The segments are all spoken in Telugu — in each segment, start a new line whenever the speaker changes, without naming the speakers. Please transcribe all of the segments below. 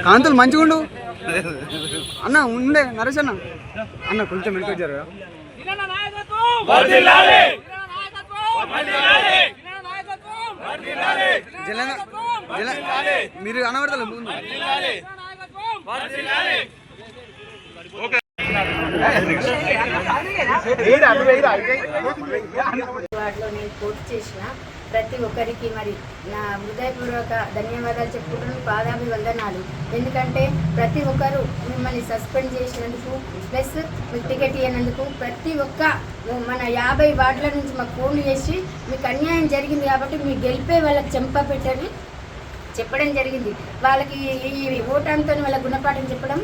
కాంతులు మంచిగా ఉండు అన్న. ఉండే నరేష్ అన్న అన్న కొంచెం వెనక వచ్చారు. మీరు అనబడతలే ముందు.
వాటిలో నేను పోటీ చేసిన ప్రతి ఒక్కరికి మరి నా హృదయపూర్వక ధన్యవాదాలు చెప్పుకుంటున్నాను, పాదాభివందనాలు. ఎందుకంటే ప్రతి ఒక్కరు మిమ్మల్ని సస్పెండ్ చేసినందుకు ప్లస్ మీకు టికెట్ ఇవ్వనందుకు ప్రతి ఒక్క మన 50 వార్డుల నుంచి మాకు ఫోన్లు చేసి మీకు అన్యాయం జరిగింది కాబట్టి మీ గెలిపే వాళ్ళకి చెంప పెట్టని చెప్పడం జరిగింది. వాళ్ళకి ఈ ఓటాంతో వాళ్ళ గుణపాఠం చెప్పడం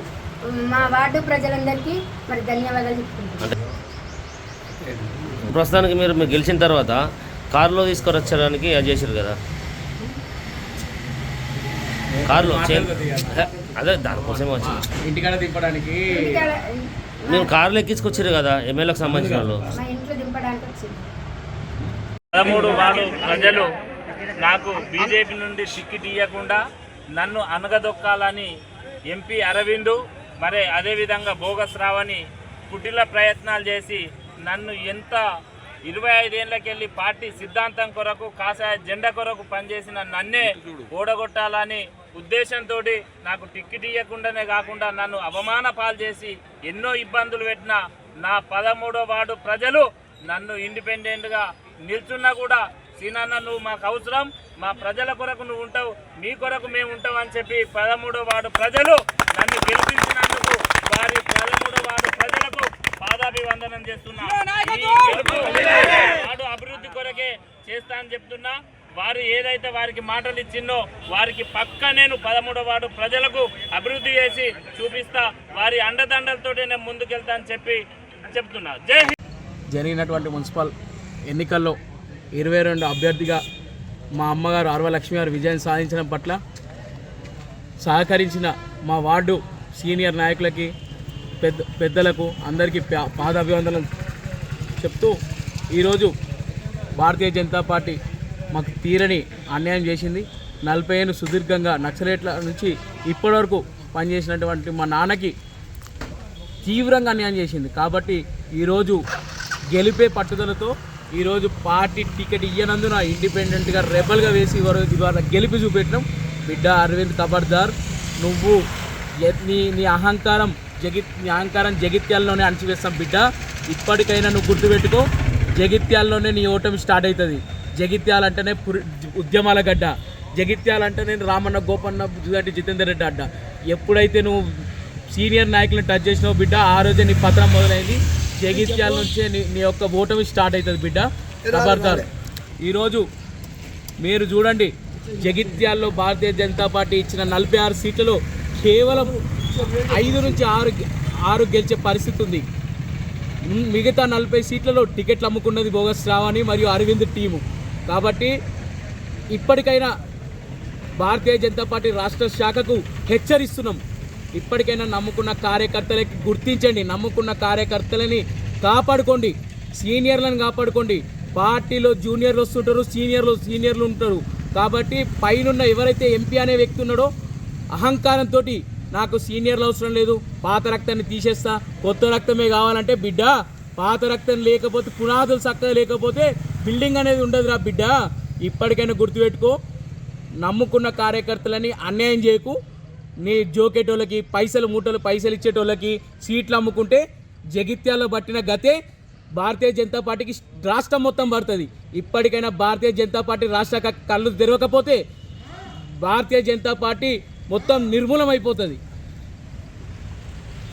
మా వార్డు ప్రజలందరికీ మరి ధన్యవాదాలు చెప్పుకుంటున్నాను.
ప్రస్తుతానికి మీరు గెలిచిన తర్వాత కారులో తీసుకొచ్చడానికి అది చేశారు కదా, కారులో అదే దానికోసమే వచ్చింది
ఇంటికాడ దింపడానికి.
మీరు కారులో ఎక్కించుకొచ్చారు కదా ఎమ్మెల్యేకి సంబంధించిన వాళ్ళు.
13 వార్డు ప్రజలు నాకు బీజేపీ నుండి టికెట్ ఇవ్వకుండా నన్ను అనగదొక్కాలని ఎంపీ అరవింద్ మరి అదేవిధంగా బోగస్ రావని కుటిల ప్రయత్నాలు చేసి నన్ను ఎంత 25 ఏళ్ళకెళ్ళి పార్టీ సిద్ధాంతం కొరకు కాషాయ జెండా కొరకు పనిచేసిన నన్నే ఓడగొట్టాలని ఉద్దేశంతో నాకు టికెట్ ఇవ్వకుండానే కాకుండా నన్ను అవమాన పాలు చేసి ఎన్నో ఇబ్బందులు పెట్టిన నా 13వ వార్డు ప్రజలు నన్ను ఇండిపెండెంట్గా నిల్చున్నా కూడా సీనన్న నువ్వు మాకు అవసరం, మా ప్రజల కొరకు నువ్వు ఉంటావు, మీ కొరకు మేము ఉంటాం అని చెప్పి 13వ వార్డు ప్రజలు నన్ను గెలిపించినందుకు వారి 13వ వార్డు ప్రజలకు పాదాభివందనం చేస్తున్నా. వాడు అభివృద్ధి కొరకే చేస్తా అని చెప్తున్నా. వారు ఏదైతే వారికి మాటలు ఇచ్చిందో వారికి పక్క నేను 13వ వార్డు ప్రజలకు అభివృద్ధి చేసి చూపిస్తా, వారి అండదండలతోనే నేను ముందుకెళ్తా అని చెప్పి చెప్తున్నా. జై హింద్.
జరిగినటువంటి మున్సిపల్ ఎన్నికల్లో 22 అభ్యర్థిగా మా అమ్మగారు అరవ లక్ష్మి గారు విజయం సాధించడం పట్ల సహకరించిన మా వార్డు సీనియర్ నాయకులకి పెద్దలకు అందరికీ పాదాభివందనం చెప్తూ, ఈరోజు భారతీయ జనతా పార్టీ మాకు తీరని అన్యాయం చేసింది. 40 ఏళ్ళు సుదీర్ఘంగా నక్సలైట్ల నుంచి ఇప్పటివరకు పనిచేసినటువంటి మా నాన్నకి తీవ్రంగా అన్యాయం చేసింది. కాబట్టి ఈరోజు గెలిపే పట్టుదలతో ఈరోజు పార్టీ టికెట్ ఇయ్యనందున ఇండిపెండెంట్గా రెబల్గా వేసి ఇవాళ గెలిపి చూపెట్టడం. బిడ్డ అరవింద్ ఖబర్దార్, నువ్వు నీ అహంకారం జగిత్యాలలోనే అణచివేస్తాం బిడ్డ. ఇప్పటికైనా నువ్వు గుర్తుపెట్టుకో, జగిత్యాలలోనే నీ ఓటమి స్టార్ట్ అవుతుంది. జగిత్యాలంటేనే ఉద్యమాల గడ్డ, జగిత్యాలంటేనే రామన్న గోపన్న జుదాటి జితేందర్ రెడ్డి అడ్డ. ఎప్పుడైతే నువ్వు సీనియర్ నాయకులను టచ్ చేసినావు బిడ్డ, ఆ రోజే నీ పత్రం మొదలైంది. జగిత్యాల నుంచే నీ యొక్క ఓటమి స్టార్ట్ అవుతుంది బిడ్డ, ఖబర్దార్. ఈరోజు మీరు చూడండి, జగిత్యాల్లో భారతీయ జనతా పార్టీ ఇచ్చిన 46 సీట్లలో కేవలం 5 నుంచి 6 గెలిచే పరిస్థితి ఉంది. మిగతా 40 సీట్లలో టికెట్లు అమ్ముకున్నది బోగస్ రావని మరియు అరవింద్ టీము. కాబట్టి ఇప్పటికైనా భారతీయ జనతా పార్టీ రాష్ట్ర శాఖకు హెచ్చరిస్తున్నాం, ఇప్పటికైనా నమ్ముకున్న కార్యకర్తలకి గుర్తించండి, నమ్ముకున్న కార్యకర్తలని కాపాడుకోండి, సీనియర్లను కాపాడుకోండి. పార్టీలో జూనియర్లు వస్తుంటారు, సీనియర్లు ఉంటారు. కాబట్టి పైన ఎవరైతే ఎంపీ అనే వ్యక్తి ఉన్నాడో అహంకారంతో నాకు సీనియర్లు అవసరం లేదు, పాత రక్తాన్ని తీసేస్తా, కొత్త రక్తమే కావాలంటే బిడ్డ, పాత రక్తం లేకపోతే పునాదులు చక్కగా లేకపోతే బిల్డింగ్ అనేది ఉండదురా బిడ్డ. ఇప్పటికైనా గుర్తుపెట్టుకో, నమ్ముకున్న కార్యకర్తలని అన్యాయం చేయకు. నీ జోకేటోళ్ళకి మూటలు పైసలు ఇచ్చేటోళ్ళకి సీట్లు అమ్ముకుంటే జగిత్యాల్లో పట్టిన గతే భారతీయ జనతా పార్టీకి రాష్ట్రం మొత్తం పడుతుంది. ఇప్పటికైనా భారతీయ జనతా పార్టీ రాష్ట్ర కళ్ళు తెరవకపోతే భారతీయ జనతా పార్టీ మొత్తం నిర్మూలమైపోతుంది.